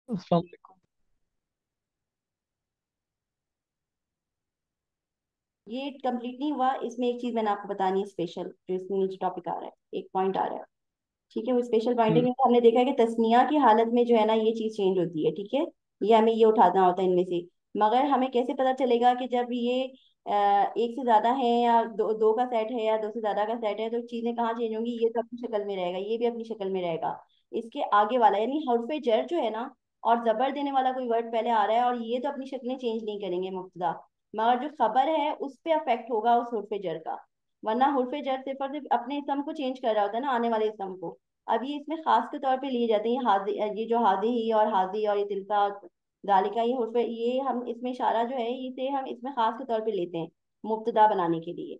अस्सलाम वालेकुम। ये कंप्लीट नहीं हुआ, इसमें एक चीज मैंने आपको बतानी है स्पेशल, जो इसमें नीचे टॉपिक आ रहा है, एक पॉइंट आ रहा है। ठीक है, वो स्पेशल पॉइंट है हम्म। क्योंकि हमने देखा है कि तस्निया की हालत में जो है ना ये चीज चेंज होती है। ठीक है, ये हमें ये उठाना होता है इनमें से। मगर हमें कैसे पता चलेगा कि जब ये एक से ज्यादा है या दो का सेट है या दो से ज्यादा का सेट है, तो चीजें कहाँ चेंज होंगी? ये तो अपनी शक्ल में रहेगा, ये भी अपनी शक्ल में रहेगा। इसके आगे वाला यानी हर्फ जर जो है ना, और जबर देने वाला कोई वर्ड पहले आ रहा है, और ये तो अपनी शक्लें चेंज नहीं करेंगे मुब्तदा। मगर जो खबर है उस पे अफेक्ट होगा उस हर्फ जर का। वरना हर्फ जर सिर्फ और सिर्फ अपने इसम को चेंज कर रहा होता है ना, आने वाले इसम को। अब ये इसमें खास के तौर पे लिए जाते हैं, ये जो हाजी ही और हाजी और ये तिलका गालिका, ये हुर्फ, ये हम इसमें इशारा जो है इसे हम इसमें खास के तौर पे लेते हैं मुब्तदा बनाने के लिए।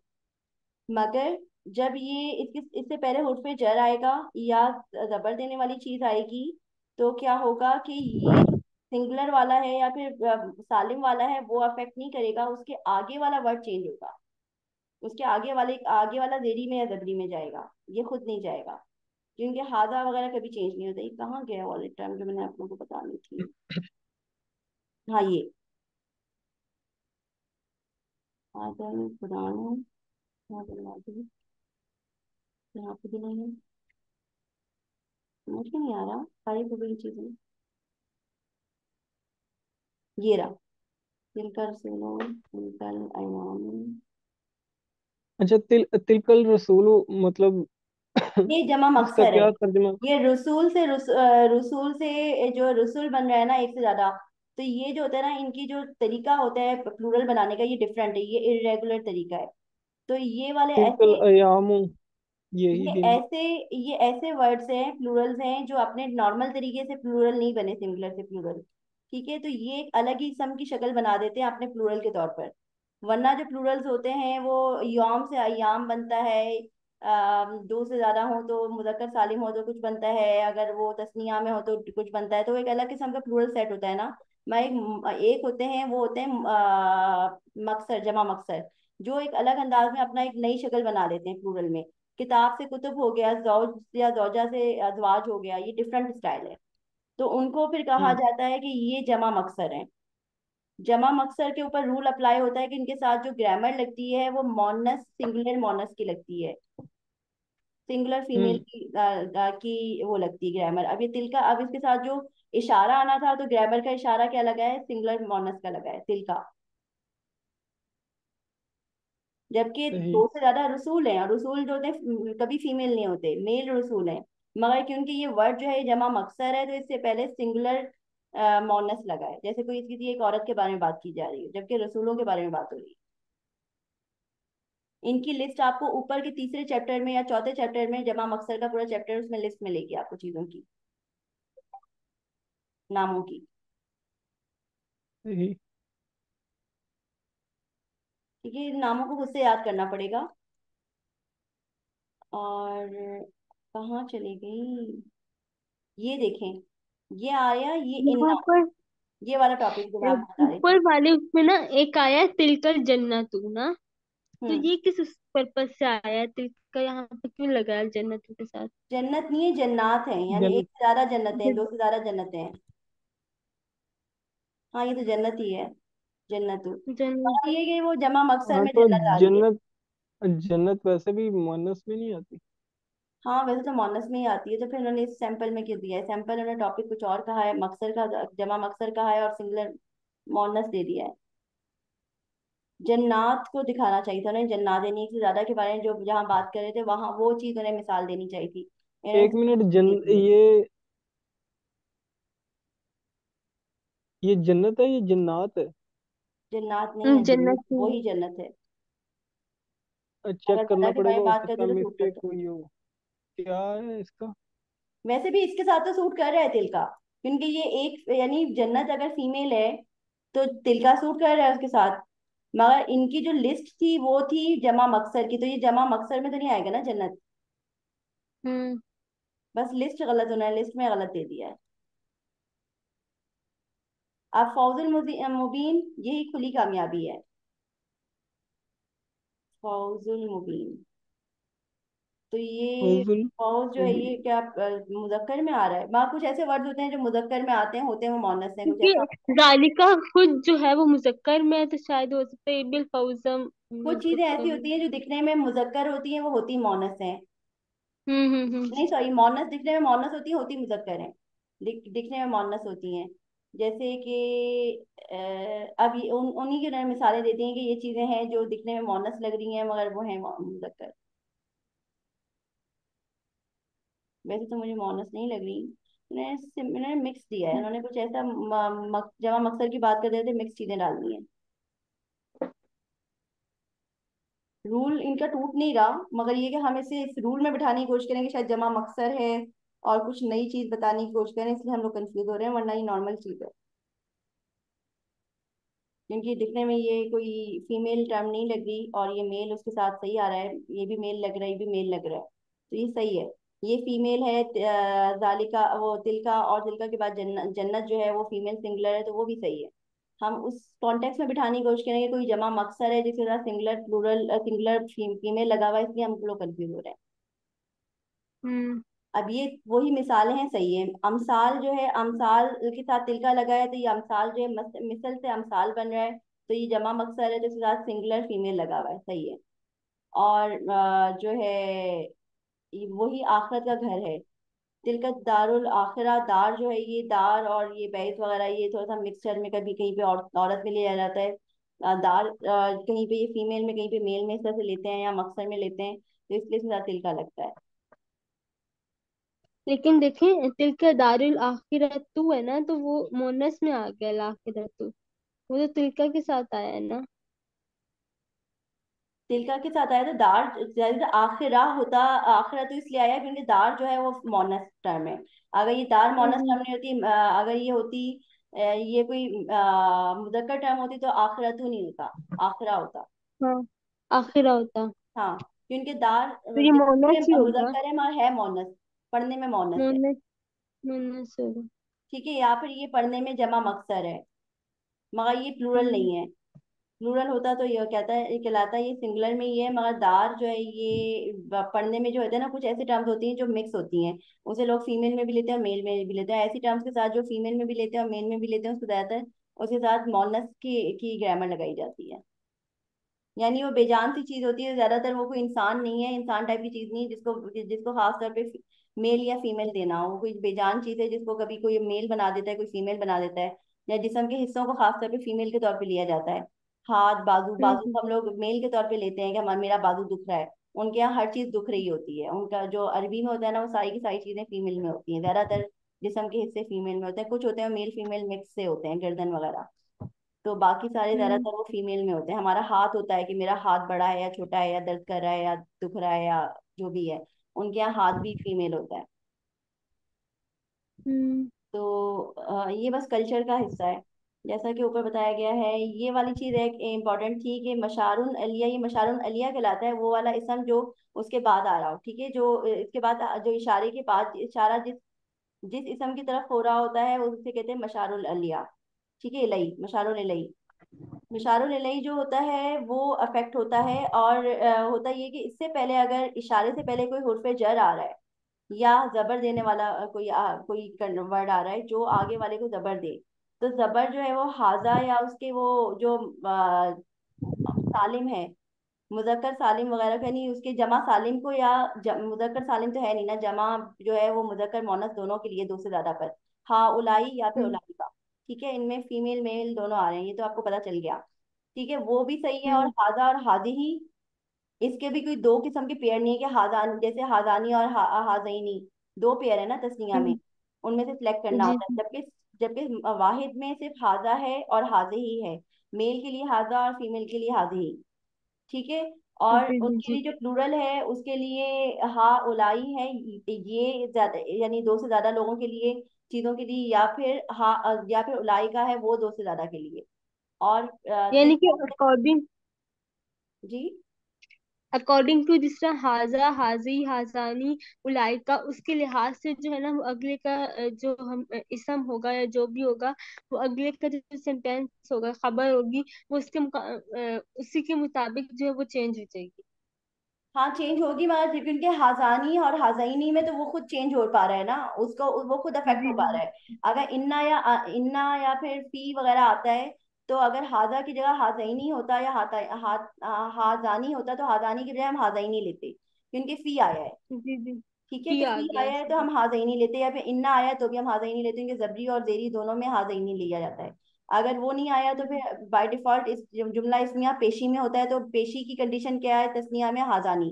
मगर जब ये इसके इससे पहले हुर्फ जर आएगा या जबर देने वाली चीज आएगी, तो क्या होगा कि ये सिंगुलर वाला है या फिर सालिम वाला है वो अफेक्ट नहीं करेगा, उसके आगे वाला वर्ड चेंज होगा। उसके आगे वाला जेरी में या जबरी में जाएगा, ये खुद नहीं जाएगा। क्योंकि हाजा वगैरह कभी चेंज नहीं होता। ये कहाँ गया वाले टर्म जो मैंने आप लोगों को बतानी थी? हाँ, ये हाजा पुराना, हाजा माजी, यहाँ पे भी नहीं है। समझ में नहीं आ रहा सारी बुरी चीजें। ये रहा, तिलकर सुनो, तिलकर अयाम। अच्छा, तिलकल रसूल मतलब ये जमा इसका मक्सर है। क्या तर्जुमा? ये रसूल से जो रसूल बन रहा है ना एक से ज्यादा, तो ये जो होता है ना इनकी जो तरीका होता है प्लूरल बनाने का, ये डिफरेंट है, ये इरेगुलर तरीका है। तो ये वाले तिलकल ऐसे, अयामु, यही ये दिन। ऐसे ये ऐसे वर्ड्स हैं, प्लूरल्स हैं, जो अपने नॉर्मल तरीके से प्लूरल नहीं बने, सिंगुलर से प्लूरल। ठीक है, तो ये एक अलग ही सम की शक्ल बना देते हैं अपने प्लूरल के तौर पर। वरना जो प्लूरल्स होते हैं वो यौम से अयाम बनता है। दो से ज्यादा हो तो मुजक्कर सालिम हो तो कुछ बनता है, अगर वो तस्निया में हो तो कुछ बनता है, तो एक अलग किस्म का प्लूरल सेट होता है ना। मैं एक होते हैं, वो होते हैं मक्सर, जमा मक्सर, जो एक अलग अंदाज में अपना एक नई शक्ल बना देते हैं प्लूरल में। किताब से कुतुब हो गया, जौज या जौजा से अजवाज हो गया, ये डिफरेंट स्टाइल है। तो उनको फिर कहा हम्म। जाता है कि ये जमा मक्सर है। जमा मक्सर के ऊपर रूल अप्लाई होता है कि इनके साथ जो ग्रामर लगती है वो मोनस, सिंगुलर मोनस की लगती है, सिंगुलर फीमेल हम्म। की वो लगती है ग्रामर। अब ये तिल का, अब इसके साथ जो इशारा आना था, तो ग्रामर का इशारा क्या लगा है? सिंगुलर मोनस का लगा है, तिल का। जबकि सही। दो से ज्यादा रसूल हैं, और रसूल जो होते हैं कभी फीमेल नहीं होते, मेल रसूल हैं। मगर क्योंकि ये वर्ड जो है ये जमा मक्सर है, तो इससे पहले सिंगुलर मोनस लगा है, जैसे कोई किसी एक औरत के बारे में बात की जा रही है, जबकि रसूलों के बारे में बात हो रही है। इनकी लिस्ट आपको ऊपर के तीसरे चैप्टर में या चौथे चैप्टर में, जमा मक्सर का पूरा चैप्टर, उसमें लिस्ट मिलेगी आपको चीजों की, नामों की। सही। ठीक है, इन नामों को खुद से याद करना पड़ेगा। और कहाँ चली गई? ये देखें, ये आया, ये इन यहाँ नाम, पर ये वाला टॉपिक जो मैं आपको बता रही ऊपर थी। वाले उसमें ना एक आया है तिलकल जन्नतू ना। तो हम्म। ये किस पर्पज से आया है? तिलका यहाँ पे क्यों लगाया जन्नतू के साथ? जन्नत नहीं है, जन्नात है, यानी जन एक से ज्यादा जन्नतें हैं, जन- दो से ज्यादा जन्नतें हैं। हाँ, ये तो जन्नत ही है, जन्नतु। जन्नत। और ये कि वो जमा मक्सर हाँ में तो जन्नत आ रही है। जन्नत, जन्नत वैसे भी मुअन्नस में नहीं आती। हाँ, वैसे तो मोनस में ही आती है, तो फिर उन्होंने इस सैंपल में क्यों दिया है? सैंपल उन्होंने टॉपिक कुछ और कहा है, मक्सर का जमा मक्सर कहा है और सिंगुलर मोनस दे दिया है। जन्नात को दिखाना चाहिए था उन्हें, जन्नात यानी एक से ज्यादा के बारे में जो जहाँ बात कर रहे थे, वहां वो चीज उन्हें मिसाल देनी चाहिए थी। इन्होंने एक मिनट, जन दे दी है। ये जन्नत है, ये जन्नात है? जन्नात नहीं है, जन्नत जन्नत। वही जन्नत है। चेक अगर करना ज्यादा के बारे पड़ेगा, में हो बात सकता करते है तो सूट मिस्टेक करता। हुई हो। क्या है इसका? वैसे भी इसके साथ तो सूट कर रहा है तिल का, क्योंकि ये एक यानी जन्नत अगर फीमेल है तो तिल का सूट कर रहा है उसके साथ। मगर इनकी जो लिस्ट थी वो थी जमा मक्सर की, तो ये जमा मक्सर में तो नहीं आएगा ना जन्नत। हम्म। बस लिस्ट गलत होना है, लिस्ट में गलत दे दिया है। अब फौजुल मुबीन, यही खुली कामयाबी है। फौजुल मुबीन, तो ये फौजुल। फौज जो है ये क्या मुजक्कर में आ रहा है? वहाँ कुछ ऐसे वर्ड होते हैं जो मुजक्कर में आते हैं, होते हैं वो मोनस में, कुछ ऐसा होता क्योंकि है। जालिका खुद जो है वो मुजक्कर में है, तो शायद हो सकता है बिल फौजम कुछ चीजें ऐसी मुजक्कर। होती हैं जो दिखने में मुजक्कर होती हैं, वो होती मोनस हैं। हम्म। नहीं सॉरी, मोनस दिखने में मोनस होती मुजक्कर हैं। दिखने में मोनस होती हैं। जैसे कि अब ये उन्हीं की उन्होंने मिसालें देती हैं कि ये चीजें हैं जो दिखने में मोनस लग रही हैं मगर वो हैं मुजक्कर। वैसे तो मुझे मोनस नहीं लग रही। उन्होंने मिक्स दिया है, उन्होंने कुछ ऐसा जमा मक्सर की बात कर रहे थे, मिक्स चीजें डाल दी हैं। रूल इनका टूट नहीं रहा, मगर ये कि हम इसे इस रूल में बिठाने की कोशिश करेंगे, शायद जमा मक्सर है और कुछ नई चीज बताने की कोशिश करें, इसलिए हम लोग कंफ्यूज हो रहे हैं, वरना ये नॉर्मल चीज है। क्योंकि दिखने में ये कोई फीमेल टर्म नहीं लग रही, और ये मेल उसके साथ सही आ रहा है, ये भी मेल लग रहा है, ये भी मेल लग रहा है, तो ये सही है। ये फीमेल है, जालिका वो तिलका, और तिलका के बाद जन्नत, जन्नत जो है वो फीमेल सिंगुलर है, तो वो भी सही है। हम उस कॉन्टेक्स्ट में बिठाने की कोशिश करेंगे, कोई जमा मक्सर है जिसके साथ सिंगुलर प्लूरल सिंगुलर फीमेल लगा हुआ है, इसलिए हम लोग कंफ्यूज हो रहे हैं। हम्म अब ये वही मिसालें हैं, सही है। अमसाल जो है, अमसाल के साथ तिल का लगा है, तो ये अमसाल जो है मिसल से अमसाल बन रहा है, तो ये जमा मकसर है जिसके साथ सिंगुलर फीमेल लगा हुआ है, सही है। और जो है ये वही आखिरत का घर है। तिल का दारुल आखिरा, दार जो है ये दार और ये बैत वगैरह, ये थोड़ा सा मिक्सचर में कभी कहीं पे औरत में लिया जाता है। दार कहीं पे ये फीमेल में, कहीं पे मेल में, इस तरह से लेते हैं, या मकसर में लेते हैं, तो इसलिए इसके साथ तिल का लगता है। लेकिन देखें, तिल का दारुल आखिरतु है ना, तो वो मोनस में आ गया आखिरतु। वो तो तिलका के साथ आया है ना। तिलका के साथ आया तो दार, जैसे आखिरा होता, आखिरा तो इसलिए आया क्योंकि दार जो है वो मोनस टर्म है। अगर ये दार मोनस हम्म। टर्म नहीं होती, अगर ये होती ये कोई मुजक्कर टर्म होती, तो आखिरा तो नहीं होता, आखिरा होता। हाँ, आखिरा होता। हाँ, क्योंकि दार तो ये दिखने मोनस ही में होगा। मुजक्कर है मगर है मोनस, पढ़ने में मोनस है। मोनस, मोनस होगा। ठीक है, या फिर ये पढ़ने में जमा मक्सर है, मगर ये प्लूरल हम्म नहीं है। प्लूरल होता तो ये कहता है, ये कहलाता है, ये सिंगुलर में ही है, मगर दार जो है ये पढ़ने में जो होता है ना, कुछ ऐसी टर्म्स होती हैं जो मिक्स होती हैं, उसे लोग फीमेल में भी लेते हैं और मेल में भी लेते हैं। ऐसी टर्म्स के साथ जो फीमेल में भी लेते हैं और मेल में भी लेते हैं, उसको ज्यादातर उसके साथ मॉनस की ग्रामर लगाई जाती है। यानी वो बेजान सी चीज होती है, ज्यादातर वो कोई इंसान नहीं है, इंसान टाइप की चीज नहीं है जिसको जिसको खास तौर पे मेल या फीमेल देना हो। वो कोई बेजान चीज है जिसको कभी कोई मेल बना देता है, कोई फीमेल बना देता है, या जिस्म के हिस्सों को खास तौर पे फीमेल के तौर पे लिया जाता है। हाथ, बाजू, बाजू हम्म को हम लोग मेल के तौर पे लेते हैं कि हमारा मेरा बाजू दुख रहा है। उनके यहाँ हर चीज दुख रही होती है, उनका जो अरबी में होता है ना, वो सारी की सारी चीजें फीमेल में होती हैं ज्यादातर। जिस्म के हिस्से फीमेल में होते हैं, कुछ होते हैं मेल फीमेल मिक्स से होते हैं, गर्दन वगैरह, तो बाकी सारे हम्म ज्यादातर वो फीमेल में होते हैं। हमारा हाथ होता है कि मेरा हाथ बड़ा है या छोटा है, या दर्द कर रहा है या दुख रहा है, या जो भी है, उनके यहाँ हाथ भी फीमेल होता है। हम्म तो ये बस कल्चर का हिस्सा है, जैसा कि ऊपर बताया गया है। ये वाली चीज एक इम्पॉर्टेंट थी कि मशारुन अलिया, ये मशारुन अलिया कहलाता है, वो वाला इसम जो उसके बाद आ रहा हो, ठीक है, जो इसके बाद जो इशारे के बाद इशारा जिस जिस इसम की तरफ हो रहा होता है, उसे कहते हैं मशारुल अलिया। ठीक है, इलई, मशारुल इलई। मिशारुल इलही जो होता है वो अफेक्ट होता है, और होता ये कि इससे पहले अगर इशारे से पहले कोई हुर्फ जर आ रहा है, या जबर देने वाला कोई वर्ड आ रहा है जो आगे वाले को जबर दे, तो जबर जो है वो हाजा या उसके वो जो सालिम है, मुजक्कर सालिम वगैरह का नहीं, उसके जमा सालिम को, या मुजक्कर सालिम तो है नहीं ना, जमा जो है वो मुजक्कर मोनस दोनों के लिए, दो से ज्यादा पर, हाँ उलाई या फिर हम्म उलाई का। ठीक है, इनमें फीमेल मेल दोनों आ रहे हैं, ये तो आपको पता चल गया। ठीक है, वो भी सही है। और हम्म हाजा और हादी ही, इसके भी कोई दो किस्म के पेयर नहीं है कि हाजान जैसे हाजानी और हाजैनी, दो पेयर है ना तस्नीया में, हम्म, उनमें से सिलेक्ट करना जी होता जी है, जबकि जबकि वाहिद में सिर्फ हाजा है और हाजे ही है, मेल के लिए हाजा और फीमेल के लिए हाजे ही। ठीक है, और जी जी उसके जी। लिए जो प्लूरल है उसके लिए हा उलाई है, ये ज्यादा, यानी दो से ज्यादा लोगों के लिए, चीजों के लिए, या फिर या फिर उलाई का है वो दो से ज्यादा के लिए। और यानी कि तिलका, अकॉर्डिंग जी, अकॉर्डिंग टू जिस तरह हाजा, हाजी, हाजानी, उलाइका, उसके लिहाज से जो है ना, वो अगले का जो हम इसम होगा या जो भी होगा, वो अगले का जो सेंटेंस होगा, खबर होगी, वो उसके उसी के मुताबिक जो है वो चेंज हो जाएगी। हाँ चेंज होगी, मगर क्योंकि उनके हाजानी और हाजाइनी में तो वो खुद चेंज हो पा रहा है ना, उसको वो खुद अफेक्ट हो जी पा जी रहा है। अगर इन्ना या फिर फी वगैरह आता है, तो अगर हाजा की जगह हाजाइनी होता या हाजानी होता, तो हाजानी की बजाय हम हाजाइनी लेते क्योंकि फी आया है। जी जी। ठीक है, फी तो आ फी गया आया है तो इसमें। हम हाज़ीनी लेते हैं, या फिर इन्ना आया है तो भी हम हाज़ीनी लेते हैं, क्योंकि जबरी और जेरी दोनों में हाज़ीनी लिया जाता है। अगर वो नहीं आया तो हम्म, फिर बाय डिफॉल्ट इस जुमला इसमिया पेशी में होता है, तो पेशी की कंडीशन क्या है, तस्निया में हाज़ानी।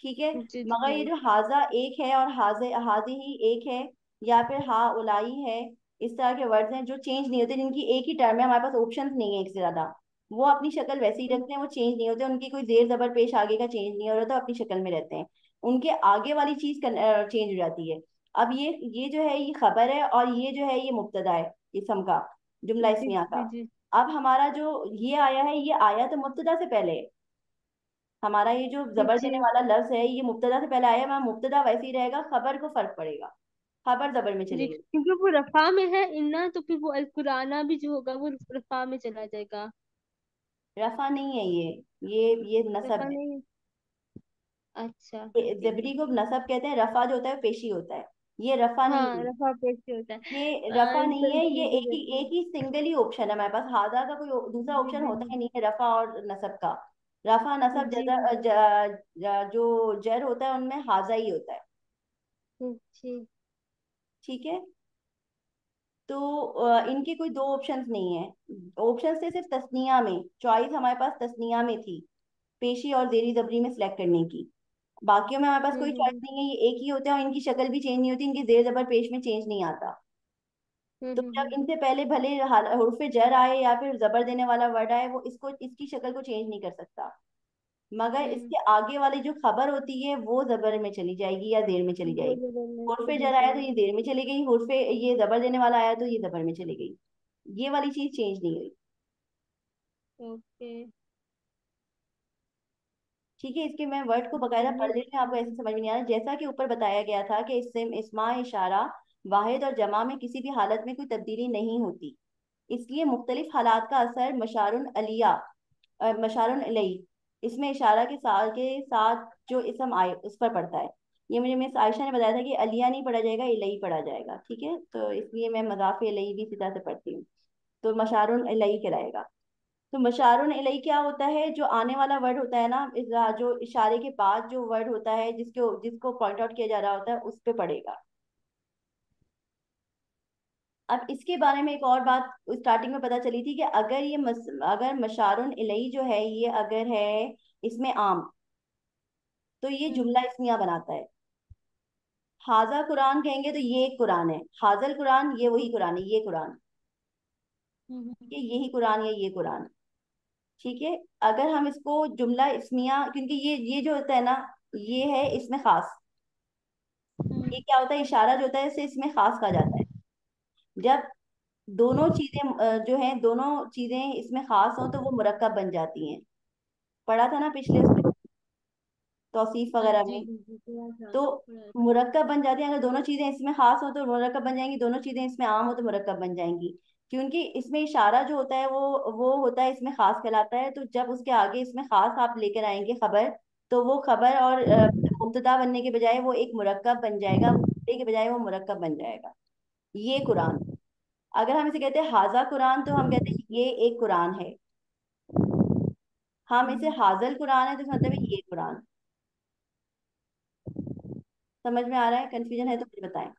ठीक है। जी जी मगर ये भाई। जो हाजा एक है और हाजे हाजी ही एक है, या फिर हा उलाई है, इस तरह के वर्ड्स हैं जो चेंज नहीं होते, जिनकी एक ही टर्म है, हमारे पास ऑप्शंस नहीं है एक से ज्यादा, वो अपनी शक्ल वैसे ही हम्म, रखते हैं, वो चेंज नहीं होते, उनकी कोई जेर जबर पेश आगे का चेंज नहीं हो रहा, तो अपनी शक्ल में रहते हैं। उनके आगे वाली चीज चेंज हो जाती है। अब ये जो है ये खबर है, और ये जो है ये मुब्तदा है इसम का, जुमला जी इस्मिया का। जी जी अब हमारा जो ये आया है, ये आया तो मुब्तदा से पहले है। हमारा ये जो जबर देने जी वाला लफ्ज है, ये मुब्तदा से पहले आया, मैं मुब्तदा वैसे ही रहेगा, खबर को फर्क पड़ेगा, खबर जबर में जी। चलेगी। क्योंकि वो रफा में है इन्ना, तो फिर वो अल कुराना भी जो होगा वो रफा में चला जाएगा। रफा नहीं है ये नसब रफा है। नहीं है। अच्छा ठीक है। जबरी को नसब कहते हैं, रफा जो होता है पेशी होता है, ये रफा नहीं हाँ है। रफा पेश होता है। ये रफा नहीं चलो है, ये ठीक है एक जल्दी। ही सिंगल ही ऑप्शन है हमारे पास, हाजा का कोई दूसरा जी ऑप्शन जी होता जी ही नहीं है रफा और नसब का। रफा नसब जी जो जर होता है उनमें हाजा ही होता है। जी ठीक है। तो इनके कोई दो ऑप्शंस नहीं है, ऑप्शंस थे सिर्फ तस्निया में, चॉइस हमारे पास तस्निया में थी, पेशी और जेरी जबरी में सिलेक्ट करने की। बाकियों में हमारे पास कोई चॉइस हम्म नहीं है, ये एक ही होते हैं, और इनकी शक्ल भी चेंज नहीं होती, इनकी जेर जबर पेश में चेंज नहीं आता। तो जब हम्म। इनसे पहले भले हुर्फ जर आए या फिर जबर देने वाला वर्ड आए, वो इसको इसकी शक्ल को चेंज नहीं कर सकता। मगर इसके आगे वाली जो खबर होती है वो जबर में चली जाएगी या जेर में चली वो जाएगी। जरूर नहीं हुर्फ जी जर जी आया तो ये जेर में चली गई, हुर्फ ये जबर देने वाला आया तो ये जबर में चली गई। ये वाली चीज चेंज नहीं हुई। ओके। ठीक है, इसके मैं वर्ड को बकायदा ये पढ़ लेती हूँ, आपको ऐसे समझ में नहीं आ रहा। जैसा कि ऊपर बताया गया था कि इससे इस्मा इशारा वाहिद और जमा में किसी भी हालत में कोई तब्दीली नहीं होती, इसलिए मुख्तलिफ हालात का असर मशारुन अलई, इसमें इशारा के साथ जो इसम आए उस पर पड़ता है। ये मुझे मिस आयशा ने बताया था कि अलिया नहीं पढ़ा जाएगा, इलई पढ़ा जाएगा। ठीक है, तो इसलिए मैं मजाफ इलई भी इसी तरह से पढ़ती हूँ। तो मशारुन इलई कहलाएगा। तो मशारुन इलई क्या होता है, जो आने वाला वर्ड होता है ना, जो इशारे के बाद जो वर्ड होता है जिसको जिसको पॉइंट आउट किया जा रहा होता है उस पे पड़ेगा। अब इसके बारे में एक और बात स्टार्टिंग में पता चली थी कि अगर मशारुन इलई जो है ये अगर है इसमें आम, तो ये हम्म जुमला इसमिया बनाता है। हाजा कुरान कहेंगे तो ये एक कुरान है, हाजल कुरान ये वही कुरान है, ये कुरान, हम्म ये यही कुरान या ये कुरान। ठीक है। अगर हम इसको जुमला इसमिया, क्योंकि ये जो होता है ना, ये है इसमें खास। हम्म ये क्या होता है, इशारा जो होता है इसे इसमें खास कहा जाता है। जब दोनों चीजें जो हैं, दोनों चीजें इसमें खास हों तो वो मुरक्कब बन जाती हैं। पढ़ा था ना पिछले उसमें, तौसीफ वगैरह जी में। जी जी थोड़ा सा तो थोड़ा मुरक्कब बन जाती है, अगर दोनों चीजें इसमें खास हो तो मुरक्कब बन जाएंगी, दोनों चीजें इसमें आम हो तो मुरक्कब बन जाएंगी। क्योंकि इसमें इशारा जो होता है वो होता है इसमें खास कहलाता है, तो जब उसके आगे इसमें खास आप लेकर आएंगे खबर, तो वो खबर और मुब्तदा बनने के बजाय वो एक मुरक्कब बन जाएगा, मुब्तदे के बजाय वो मुरक्कब बन जाएगा। ये कुरान। अगर हम इसे कहते हैं हाजा कुरान, तो हम कहते हैं ये एक कुरान है। हम इसे हम्म। हाजल कुरान है तो इसका मतलब है ये कुरान। समझ में आ रहा है, कंफ्यूजन है तो मुझे बताएं।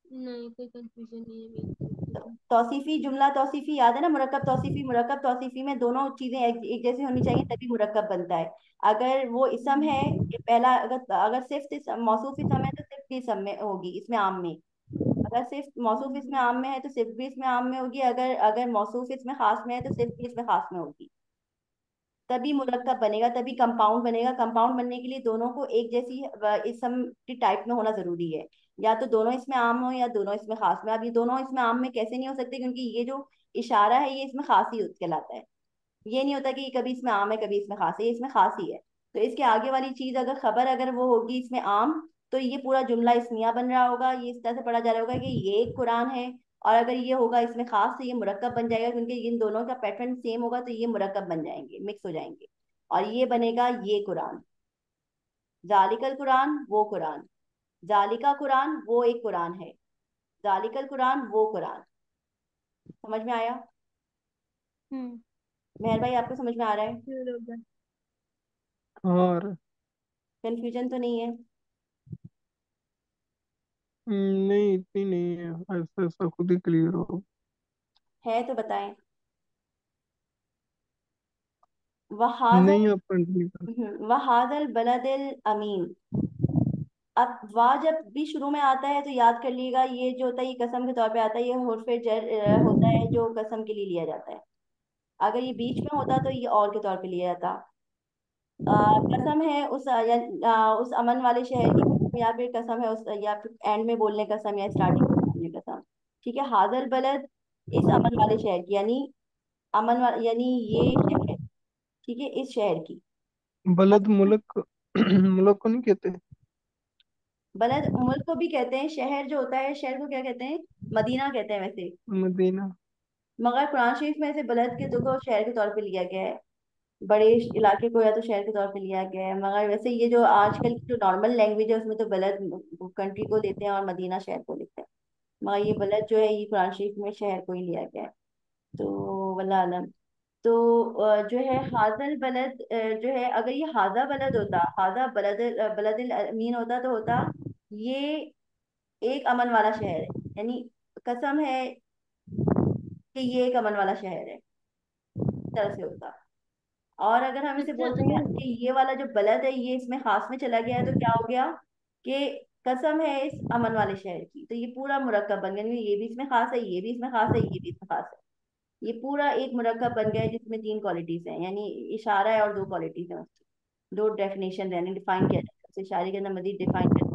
नहीं कोई कंफ्यूजन नहीं है मेरे को। तौसीफी जुमला, तौसीफी याद है ना, मुरक्कब तौसीफी में दोनों चीजें एक जैसी होनी चाहिए तभी मुरक्कब बनता है। अगर वो इसम है, ये पहला, अगर अगर सिर्फ मौसूफ इसम है तो सिर्फ भी इसम में होगी, इसमें आम में। अगर सिर्फ मौसूफ इसमें हम्म आम में है तो सिर्फ भी इसमें आम में होगी, अगर अगर मौसूफ इसमें खास में है तो सिर्फ भी इसमें खास में होगी। तभी हम्म मुरक्कब बनेगा, तभी कंपाउंड बनेगा। कंपाउंड बनने के लिए दोनों को एक जैसी इसम की टाइप में होना जरूरी है। या तो दोनों इसमें आम हो या दोनों इसमें खास में। अब ये दोनों इसमें आम में कैसे नहीं हो सकते, क्योंकि ये जो इशारा है ये इसमें खास ही कहलाता है। ये नहीं होता कि ये कभी इसमें आम है कभी इसमें खास है, ये इसमें खास ही है। तो इसके आगे वाली चीज अगर खबर अगर वो होगी इसमें आम, तो ये पूरा जुमला इसमिया बन रहा होगा, ये इस तरह से पढ़ा जा रहा होगा कि ये एक कुरान है। और अगर ये होगा इसमें खास तो ये मुरक्कब बन जाएगा, क्योंकि इन दोनों का पैटर्न सेम होगा तो ये मुरक्कब बन जाएंगे, मिक्स हो जाएंगे। और ये बनेगा ये कुरान। जालिकल कुरान वो कुरान, जालिका कुरान वो एक कुरान है, जालिकल कुरान वो कुरान। समझ में आया? हम्म। मेहर भाई आपको समझ में आ रहा है? फिर होगा। हाँ। और कंफ्यूजन तो नहीं है? नहीं, इतनी नहीं है, ऐसा ऐसा खुद ही क्लियर हो। है तो बताएं। वहाजल नहीं, आप कंटिन्यू कर। वहाजल बलदिल अमीन। अब वाह जब भी शुरू में आता है तो याद कर लीजिएगा, ये जो होता है ये कसम के तौर पे आता है, ये हुर्फ जर होता है जो कसम के लिए लिया जाता है। अगर ये बीच में होता तो ये और के तौर पे लिया जाता। कसम है उस उस अमन वाले शहर की कसम, या फिर कसम है उस, या फिर एंड में बोलने कसम, या स्टार्टिंग में बोलने कसम। ठीक है, हाजल बलद इस अमन वाले शहर की, यानी यानी ये शहर, ठीक है, इस शहर की। बलद मुल्क मुल्क को नहीं कहते? बलद मुल्क को भी कहते हैं, शहर जो होता है शहर को क्या कहते हैं? मदीना कहते हैं वैसे। मदीना। मगर कुरान शरीफ में से बलद के को शहर के तौर पे लिया गया है। बड़े इलाके को या तो शहर के तौर पे लिया गया है, मगर वैसे ये जो आजकल की जो नॉर्मल लैंग्वेज है उसमें तो बलद कंट्री को लेते हैं और मदीना शहर को लेते हैं। मगर ये बलद जो है ये कुरान शरीफ में शहर को ही लिया गया है। तो वल्लाह आलम। तो जो है हाजल बलद जो है, अगर ये हाजा बलद होता, हाजा बलद बलद अमीन होता तो होता ये एक अमन वाला शहर है, यानी कसम है कि ये एक अमन वाला शहर है, इस तरह से होता। और अगर हम इसे अच्छा बोलते हैं मैं। कि ये वाला जो बलद है ये इसमें खास में चला गया है, तो क्या हो गया कि कसम है इस अमन वाले शहर की, तो ये पूरा मुरक्कब बन गया, क्योंकि ये भी इसमें खास है, ये भी इसमें खास है, ये भी इसमें खास है। ये पूरा एक मुरक्कब बन गया है जिसमें तीन क्वालिटीज हैं, यानी इशारा है और दो क्वालिटीज हैं उसकी, दो डेफिनेशन यानी डिफाइन किया जाता है उस इशारे के अंदर, मजीद डिफाइन कर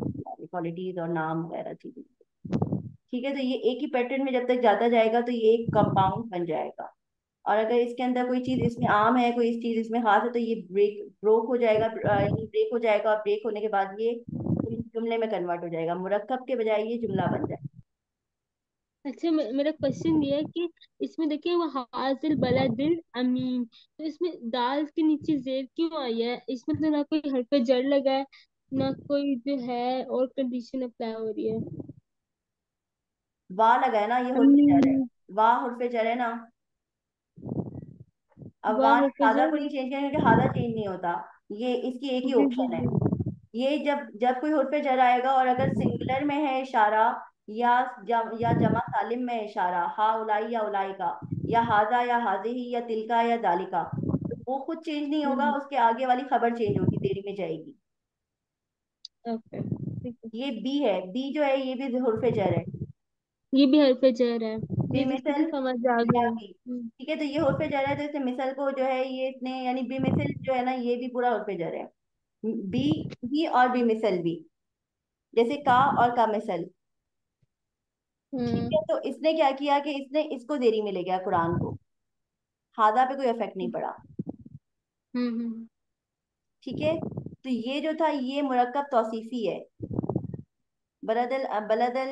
क्वालिटीज और नाम वगैरह चीजें। ठीक है, तो ये एक ही पैटर्न में जब तक जाता जाएगा तो ये एक कंपाउंड बन जाएगा। और अगर इसके अंदर कोई चीज इसमें आम है, कोई इस चीज इसमें खास है, तो ये ब्रोक हो जाएगा, यानी ब्रेक हो जाएगा, और ब्रेक होने के बाद ये जुमले में कन्वर्ट हो जाएगा, मुरक्कब के बजाय ये जुमला बन जाएगा। अच्छा मेरा क्वेश्चन ये है कि इसमें देखिए वो हाजिल बलदिल अमीन, तो इसमें दाल के नीचे जेर क्यों आई है? इसमें तो ना कोई हरफ जर लगा है, ना कोई जो है और कंडीशन अप्लाई हो रही है। वाह लगा है ना, ये हुर्फ जर है। अमीन। वाह हुर्फ जर है ना। अब वाह वाह ने हरफ हाजा को जर। नहीं चेंज किया क्योंकि हाजा चेंज नहीं होता, ये इसकी एक ही जी जी ऑप्शन है। जी। ये जब जब कोई हुर्फ जर आएगा और अगर सिंगुलर में है इशारा, या जमा सालिम में है इशारा, हा उलाई या उलाई का, या हाजा या हाजिही या तिलका या दालिका, तो वो खुद चेंज नहीं होगा, हम्म। उसके आगे वाली खबर चेंज होगी, देरी में जाएगी। ओके ठीक है। ये बी है, बी जो है ये भी हुर्फ जर है। ये भी हरफ जर है। ये जिसको बेमिसल तो समझ आ या गया। बी। ठीक है, तो ये हुर्फ जर है, तो इसने मिसल को जो है ये इसने, यानी बेमिसल जो है ना ये भी पूरा हुर्फ जर है। बी भी और बी मिसल भी, जैसे का और का मिसल। ठीक हम्म है, तो इसने क्या किया कि इसने इसको देरी में ले गया कुरान को, हादा पे कोई इफेक्ट नहीं पड़ा। हम्म। ठीक है, तो ये जो था ये मुरक्कब तौसीफी है। बलदल बलदल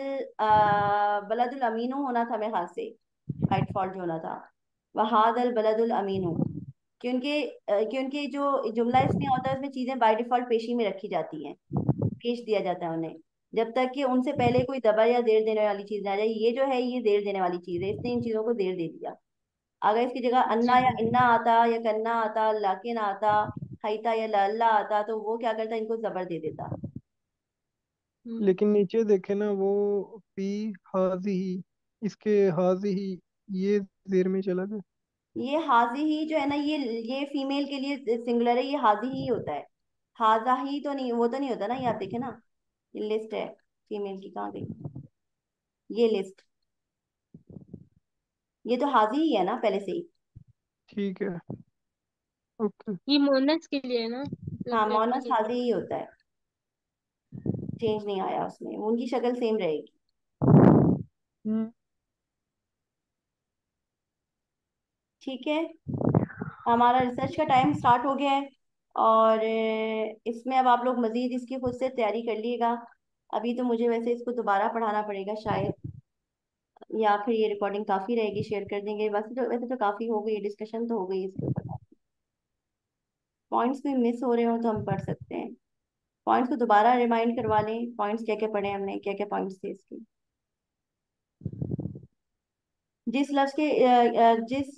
बलदुल अमीनू होना था मेरे ख्याल से, बाई डिफॉल्ट जो होना था वहादल बलदुल अमीनू। क्योंकि जो जुमला इसमें होता है उसमें चीजें बाय डिफॉल्ट पेशी में रखी जाती हैं, पेश दिया जाता है उन्हें, जब तक कि उनसे पहले कोई दबर या देर देने वाली चीज ना आ जाए। ये जो है ये देर देने वाली चीज है, इसने इन चीजों को देर दे दिया। अगर इसकी जगह अन्ना जी या जी। इन्ना आता या कन्ना आता, लाकिन आता, खैता या लल्ला आता, तो वो क्या करता, इनको जबर दे देता। हम्म लेकिन नीचे देखे ना, वो पी हाजी ही, इसके हाजी ही, ये जेर में चला गया। ये हाजी ही जो है ना, ये फीमेल के लिए सिंगुलर है, ये हाजी ही होता है। हाजा ही तो नहीं, वो तो नहीं होता ना, ये आप देखे ना, ये लिस्ट है फीमेल की, कहाँ गई ये लिस्ट? ये तो हाजी ही है ना पहले से ही। ठीक है। ओके। ये मोनस के लिए है ना, हाँ, मतलब लड़की मोनस के लिए। हाजी ही होता है, चेंज नहीं आया उसमें, उनकी शक्ल सेम रहेगी। हम्म। ठीक है, हमारा रिसर्च का टाइम स्टार्ट हो गया है, और इसमें अब आप लोग मजीद इसकी खुद से तैयारी कर लीजिएगा। अभी तो मुझे वैसे इसको दोबारा पढ़ाना पड़ेगा शायद, या फिर ये रिकॉर्डिंग काफ़ी रहेगी, शेयर कर देंगे। वैसे तो काफ़ी हो गई, डिस्कशन तो हो गई इसके ऊपर। पॉइंट्स कोई मिस हो रहे हो तो हम पढ़ सकते हैं। पॉइंट्स को दोबारा रिमाइंड करवा लें, पॉइंट्स क्या क्या पढ़े हमने, क्या क्या पॉइंट्स थे इसके। जिस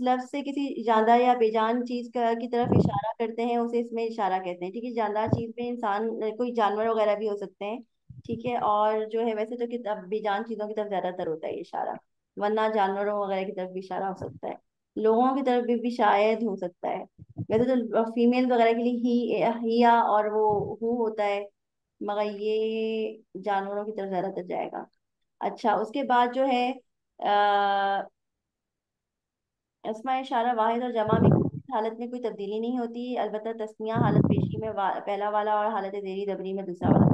लफ्ज से किसी जानदार या बेजान चीज की तरफ इशारा करते हैं उसे इसमें इशारा कहते हैं। ठीक है, जानदार चीज में इंसान कोई जानवर वगैरह भी हो सकते हैं। ठीक है, और जो है वैसे तो किताब बेजान चीजों की तरफ ज्यादातर होता है ये इशारा, वरना जानवरों वगैरह की तरफ भी इशारा हो सकता है। लोगों की तरफ भी शायद हो सकता है। वैसे तो फीमेल वगैरह के लिए ही या और वो हु होता है, मगर ये जानवरों की तरफ ज्यादातर जाएगा। अच्छा, उसके बाद जो है अस्मा इशारा वाहिद और जमा में हालत में कोई तब्दीली नहीं होती, अलबत्ता तस्निया हालत पेशी में पहला वाला और हालत जेरी दबरी में दूसरा वाला।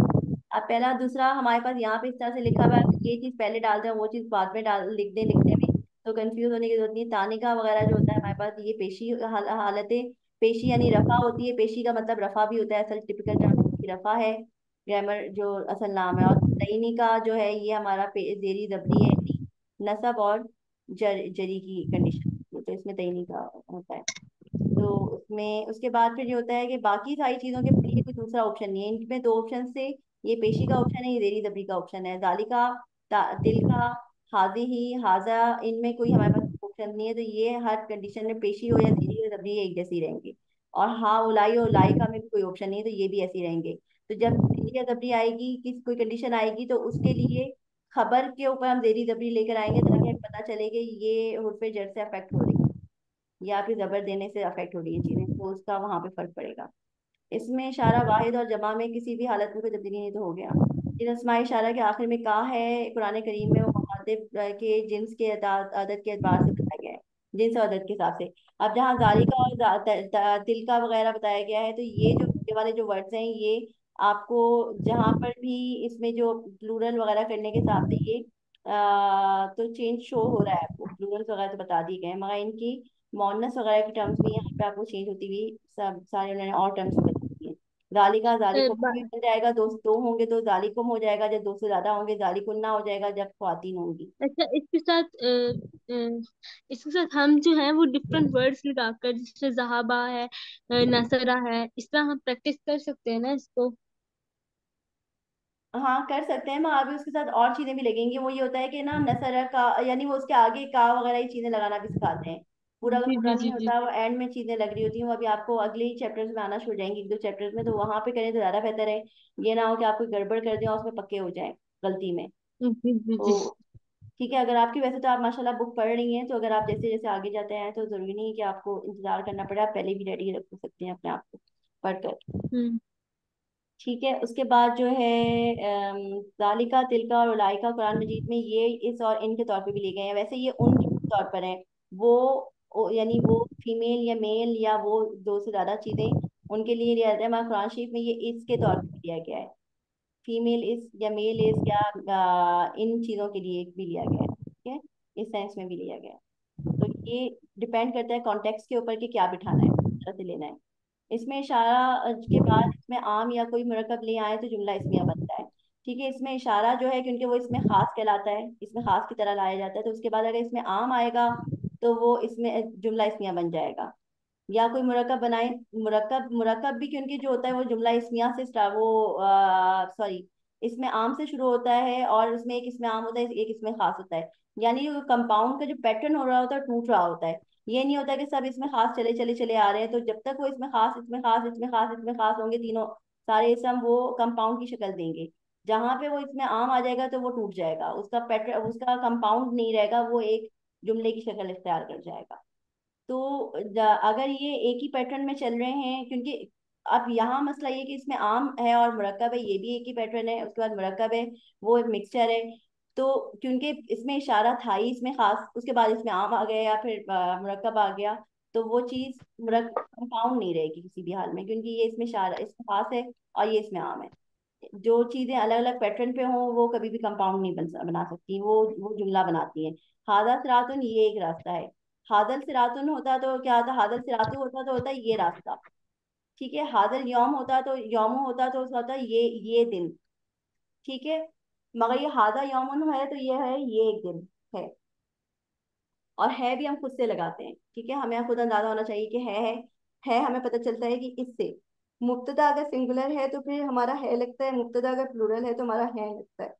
अब पहला दूसरा हमारे पास यहाँ पे इस तरह से लिखा हुआ है, तो ये चीज पहले डालते हैं वो चीज बाद में डाल लिखने में तो कंफ्यूज होने की जरूरत नहीं है। तानिका वगैरह जो होता है हमारे पास ये पेशी हालतें, पेशी यानी रफा होती है, पेशी का मतलब रफा भी होता है, असल टिपिकल टर्म की रफा है, ग्रामर जो असल नाम है। और तईनी का जो है ये हमारा जेरी दबरी है, नसब और जरी की कंडीशन, तो इसमें तईनी का होता है। तो उसमें उसके बाद फिर ये होता है कि बाकी सारी चीजों के लिए कोई दूसरा ऑप्शन नहीं है, इनमें दो ऑप्शन से, ये पेशी का ऑप्शन है, ये जेरी दबरी का ऑप्शन है। जालिका, तिल का, हाजी ही, हाजा, इनमें कोई हमारे पास ऑप्शन नहीं है, तो ये हर कंडीशन में पेशी हो या जेरी या दबरी एक जैसी रहेंगे। और हाँ उलाई और उलाइका में भी कोई ऑप्शन नहीं है, तो ये भी ऐसे ही रहेंगे। तो जब जेरी या दबरी आएगी, किस कोई कंडीशन आएगी, तो उसके लिए खबर के ऊपर हम जेरी दबरी लेकर आएंगे ताकि हमें पता चले कि ये हुर्फ जर से अफेक्ट हो रही है या फिर जबर देने से अफेक्ट हो रही है चीजें, तो उसका वहां पे फर्क पड़ेगा। इसमें इशारा वाहिद और जमा में किसी भी हालत में कोई तब्दीली नहीं तो हो गया। इन अस्मा इशारा के आखिर में का है कुरान करीम में, वो मुखातिब के जिन्स के आदत के एतबार से बताया गया है, जिन्स और आदत के हिसाब से। अब जहाँ जालिका और तिल का वगैरह बताया गया है, तो ये वाले जो वर्ड्स हैं ये आपको जहाँ पर भी इसमें जो प्लूरल वगैरह करने के हिसाब से ये तो चेंज शो हो रहा है आपको, प्लूरल्स वगैरह तो बता दिए गए हैं, मगर इनकी मोनस वगैरह की टर्म्स भी यहाँ पे आपको चेंज होती हुई सब सारे उन्होंने और टर्म्स भी बता दिए। जालिका जालिकुम भी बन जाएगा, दो होंगे तो जालिकुम हो जाएगा, जब दो से ज्यादा होंगे जालिकुन्ना हो जाएगा, जब ख्वातीन होंगी। अच्छा, इसके साथ हम जो है वो डिफरेंट वर्ड्स लगाकर, जैसे जहाबा है, नसरा है, इस तरह हम प्रैक्टिस कर सकते हैं ना इसको। हाँ कर सकते हैं, मगर अभी उसके साथ और चीजें भी लगेंगी। वो ये होता है कि ना नसर का यानी वो उसके आगे का वगैरह ये चीजें लगाना भी सिखाते हैं, पूरा का जी पूरा जी नहीं जी जी। होता, वो एंड में चीजें लग रही होती हैं, वो अभी आपको अगले ही चैप्टर्स में आना शुरू हो जाएंगी, एक दो चैप्टर्स में, तो वहां पे करें तो ज्यादा बेहतर है। ये ना हो कि आप कोई गड़बड़ कर दें और उसमें पक्के हो जाए गलती में। जी जी जी। तो ठीक है, अगर आपकी वैसे तो आप माशाल्लाह बुक पढ़ रही हैं, तो अगर आप जैसे जैसे आगे जाते हैं तो जरूरी नहीं है कि आपको इंतजार करना पड़े, आप पहले भी रेडी रख सकते हैं अपने आप को पढ़कर। हम्म। ठीक है, उसके बाद जो है जालिका तिलका और उलाइका कुरान मजीद में ये इस और इन के तौर पे भी लिए गए हैं, वैसे ये उन के तौर पर हैं। वो यानी वो फीमेल या मेल या वो दो से ज्यादा चीजें उनके लिए लिया जाता है, मगर कुरान शरीफ में ये इसके तौर पे लिया गया है। फीमेल इस या मेल इस या इन चीजों के लिए भी लिया गया है, ठीक है, इस सेंस में भी लिया गया है। तो ये डिपेंड करता है कॉन्टेक्स्ट के ऊपर कि क्या बिठाना है, किस तरह से लेना है। इसमें इशारा के बाद इसमें आम या कोई मुरकब ले आए तो जुमला इसमिया बनता है। ठीक है, इसमें इशारा जो है क्योंकि वो इसमें खास कहलाता है, इसमें खास की तरह लाया जाता है, तो उसके बाद अगर इसमें आम आएगा तो वो इसमें जुमला इसमिया बन जाएगा। या कोई मुरकब बनाए, मुरकब मुरकब भी क्योंकि जो होता है वो जुमला इसमिया से स्टार्ट वो सॉरी इसमें आम से शुरू होता है, और उसमें एक इसमें आम होता है एक इसमें खास होता है, यानी जो कंपाउंड का जो पैटर्न हो रहा होता है टूट रहा होता है। ये नहीं होता कि सब इसमें खास चले चले चले आ रहे हैं, तो जब तक वो इसमें खास इसमें खास इसमें खास इसमें खास होंगे तीनों सारे इसम वो कंपाउंड की शक्ल देंगे। जहां पे वो इसमें आम आ जाएगा तो वो टूट जाएगा, उसका पैटर्न उसका कंपाउंड नहीं रहेगा, वो एक जुमले की शक्ल इख्तियार कर जाएगा। तो अगर ये एक ही पैटर्न में चल रहे हैं, क्योंकि अब यहाँ मसला ये कि इसमें आम है और मुरक्कब है, ये भी एक ही पैटर्न है, उसके बाद मुरक्कब है, वो एक मिक्सचर है। तो क्योंकि इसमें इशारा था ही इसमें खास, उसके बाद इसमें आम आ गया या फिर मुरक्कब आ गया, तो वो चीज कंपाउंड नहीं रहेगी किसी भी हाल में, क्योंकि ये इसमें इशारा इसमें खास है और ये इसमें आम है। जो चीजें अलग अलग पैटर्न पे हों वो कभी भी कंपाउंड नहीं बना सकती, वो जुमला बनाती हैं। हादा सिरातुन ये एक रास्ता है, हादल सिरातुन होता तो क्या होता, हादल सिरातु होता तो होता ये रास्ता। ठीक है, हादल यौम होता तो यौमु होता तो उसका होता ये दिन। ठीक है, मगर ये हादा यौमुन है तो ये है ये एक दिन है। और है भी हम खुद से लगाते हैं, ठीक है, हमें खुद अंदाजा होना चाहिए कि है है हमें पता चलता है कि इससे मुब्तदा अगर सिंगुलर है तो फिर हमारा है लगता है, मुब्तदा अगर प्लूरल है तो हमारा है लगता है।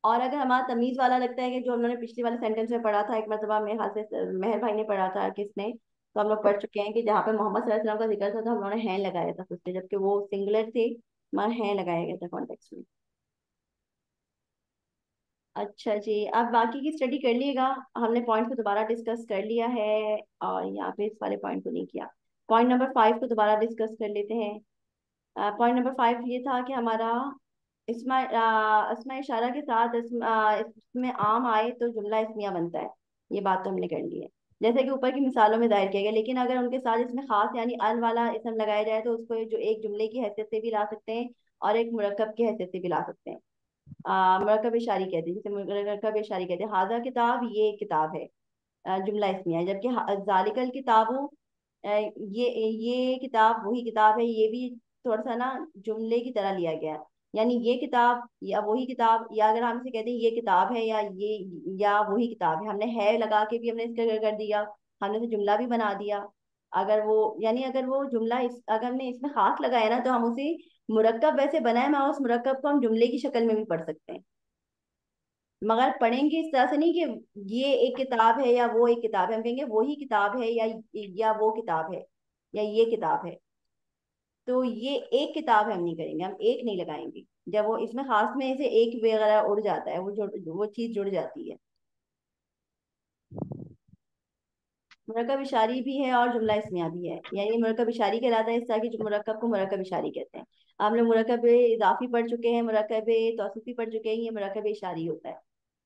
और अगर हमारा तमीज वाला लगता है, कि जो हमने पिछले वाले सेंटेंस में पढ़ा था एक मरतबा, मेरे ख्याल से मेहर भाई ने पढ़ा था, किसने, तो हम लोग पढ़ चुके हैं कि जहाँ पे मोहम्मद सल्लल्लाहु अलैहि वसल्लम का जिक्र था तो हम लोगों ने हैं लगाया था उससे, जबकि वो सिंगुलर थे, मगर हैं लगाया गया था कॉन्टेक्स्ट में। अच्छा जी, अब बाकी की स्टडी कर लिएगा। हमने पॉइंट को दोबारा डिस्कस कर लिया है, और यहाँ पे इस वाले पॉइंट को नहीं किया। पॉइंट नंबर 5 को दोबारा डिस्कस कर लेते हैं। पॉइंट नंबर 5 ये था कि हमारा इसमें इशारा के साथ इसमें आम आए तो जुमला इसमिया बनता है। ये बात तो हमने कर ली है, जैसे कि ऊपर की मिसालों में जाहिर किया गया। लेकिन अगर उनके साथ इसमें खास यानी अन वाला इसम लगाया जाए तो उसको जो एक जुमले की हैसियत से भी ला सकते हैं और एक मुरक्कब की हैसियत से भी ला सकते हैं। मुरक्कब इशारी कहते हैं, जैसे मुरक्कब इशारी कहते हैं, हाजा किताब, ये किताब है, जुमला इसमिया है। जबकि जालिकल किताबु, ये किताब वही किताब है, ये भी थोड़ा सा ना जुमले की तरह लिया गया है। यानी ये किताब या वही किताब, या अगर हम इसे कहते हैं ये किताब है या वही किताब है, हमने है लगा के भी हमने इसका कर दिया, हमने तो जुमला भी बना दिया। अगर वो यानी अगर वो जुमला अगर हमने इसमें खास लगाया ना तो हम उसे मुरक्कब वैसे बनाए, मैं उस मुरक्कब को हम जुमले की शक्ल में भी पढ़ सकते हैं। मगर पढ़ेंगे इस तरह से नहीं कि ये एक किताब है या वो एक किताब है, हम कहेंगे वही किताब है या वो किताब है या ये किताब है। तो ये एक किताब है हम नहीं करेंगे, हम एक नहीं लगाएंगे। जब वो इसमें खास में से एक वगैरह उड़ जाता है, वो चीज जुड़ जाती है। मुरकब इशारी भी है और जुमला इसमिया भी है, यानी मुरकब इशारी कहलाता है इस तरह की, जो मुरकब को मुरकब इशारी कहते हैं। आप लोग मुरकब इजाफी पढ़ चुके हैं, मुरकब तौसीफी पढ़ चुके हैं, ये मुरकब इशारी होता है।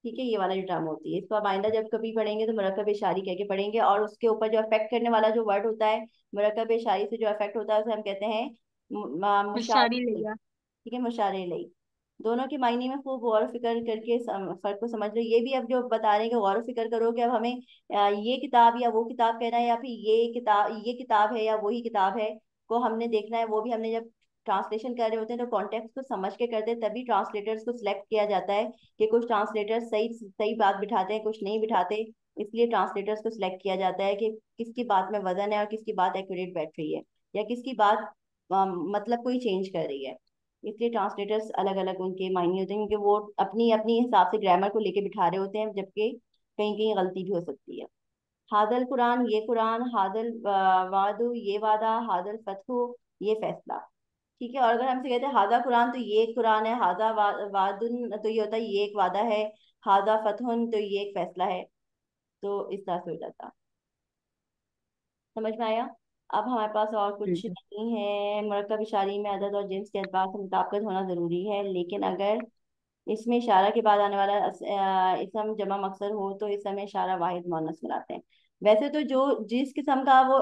ठीक है, ये वाला जो ड्रामा होती है, इसको आप आइंदा जब कभी पढ़ेंगे तो मुरकब इशारी कह के पढ़ेंगे, और उसके ऊपर जो अफेक्ट करने वाला जो वर्ड होता है मुरकब इशारी से जो अफेक्ट होता है उसे हम कहते हैं मुशारी मुशारे। लिया। ठीक है, मुशारे लई। दोनों के मायने में खूब गौर फिक्र करके फर्क को समझ लो। ये भी अब जो बता रहे हैं कि गौर फिक्र करो कि अब हमें ये किताब या वो किताब कहना है, या फिर ये किताब है या वही किताब है, को हमने देखना है। वो भी हमने जब ट्रांसलेशन कर रहे होते हैं तो कॉन्टेक्स्ट को समझ के करते हैं, तभी ट्रांसलेटर्स को सिलेक्ट किया जाता है। कि कुछ ट्रांसलेटर्स सही सही बात बिठाते हैं, कुछ नहीं बिठाते। इसलिए ट्रांसलेटर्स को सिलेक्ट किया जाता है कि किसकी बात में वजन है और किसकी बात एक्यूरेट बैठ रही है, या किसकी बात मतलब कोई चेंज कर रही है। इसलिए ट्रांसलेटर्स अलग अलग उनके मायने होते हैं, क्योंकि वो अपनी अपनी हिसाब से ग्रामर को लेके बिठा रहे होते हैं, जबकि कहीं कहीं गलती भी हो सकती है। हादल कुरान, ये कुरान, हादल वादु, ये वादा, हादल फतहु, ये फैसला। ठीक है, और अगर हमसे कहते हैं हादा कुरान तो ये एक कुरान है, हादा वादुन तो ये होता है ये एक वादा है, हादा फतहुन तो ये एक फैसला है। तो इस तरह से हो जाता। समझ में आया? अब हमारे पास और कुछ ठीक है। नहीं है। मरकब इशारी में अदद और जिन्स के एतबार से मुताबिकत होना जरूरी है, लेकिन अगर इसमें इशारा के बाद आने वाला इसम जमा मकसर हो तो इस समय इशारा वाहिद मुअन्नस मिलाते हैं। वैसे तो जो जिस किस्म का वो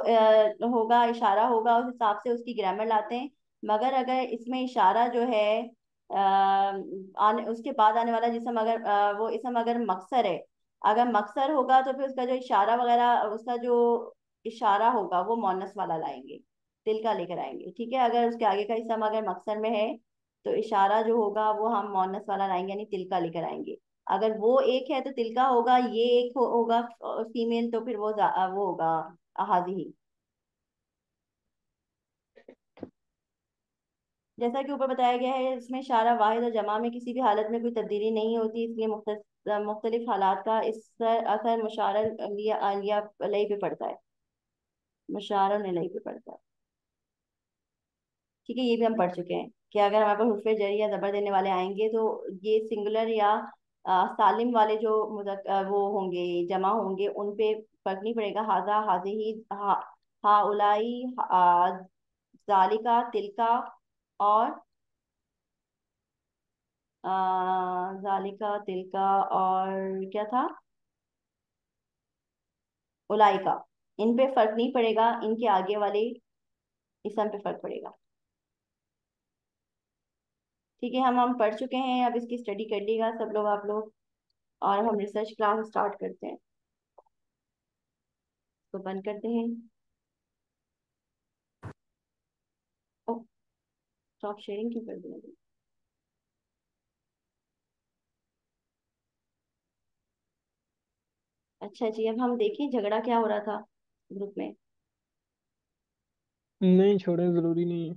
होगा, इशारा होगा, उस हिसाब से उसकी ग्रामर लाते हैं। मगर अगर इसमें इशारा जो है आने उसके बाद आने वाला जिसम अगर वो इसम अगर मकसर है, अगर मकसर होगा तो फिर उसका जो इशारा वगैरह, उसका जो इशारा होगा वो मुअन्नस वाला लाएंगे, तिल का लेकर आएंगे। ठीक है, अगर उसके आगे का इसम अगर मकसर में है तो इशारा जो होगा वो हम मोनस वाला लाएंगे, यानी तिलका लेकर आएंगे। अगर वो एक है तो तिलका होगा, ये एक होगा फीमेल, तो फिर वो होगा अहाजी ही। जैसा कि ऊपर बताया गया है, इसमें इशारा वाहिद और जमा में किसी भी हालत में कोई तब्दीली नहीं होती, इसलिए मुख्तलिफ हालात का इस असर मुशार लिया लई पे पड़ता है, मुशार लई पे पड़ता है। ठीक है, ये भी हम पढ़ चुके हैं कि अगर हमारे पास हुर्फ जर या जबर देने वाले आएंगे तो ये सिंगुलर या सालिम वाले जो वो होंगे, जमा होंगे, उन पे फर्क नहीं पड़ेगा। हाजा, हाजिही, हा उलाई, जालिका, तिलका, और जालिका, तिलका, और क्या था, उलाई का। इन पे फर्क नहीं पड़ेगा, इनके आगे वाले इसम पे फर्क पड़ेगा। ठीक है, हम पढ़ चुके हैं, अब इसकी स्टडी कर लीजिएगा सब लोग, आप लोग। और अब हम रिसर्च क्लास स्टार्ट करते हैं। तो बंद करते हैं। ओ, स्टॉप शेयरिंग क्यों कर दिया? अच्छा जी, अब हम देखें झगड़ा क्या हो रहा था ग्रुप में। नहीं छोड़ें, जरूरी नहीं है।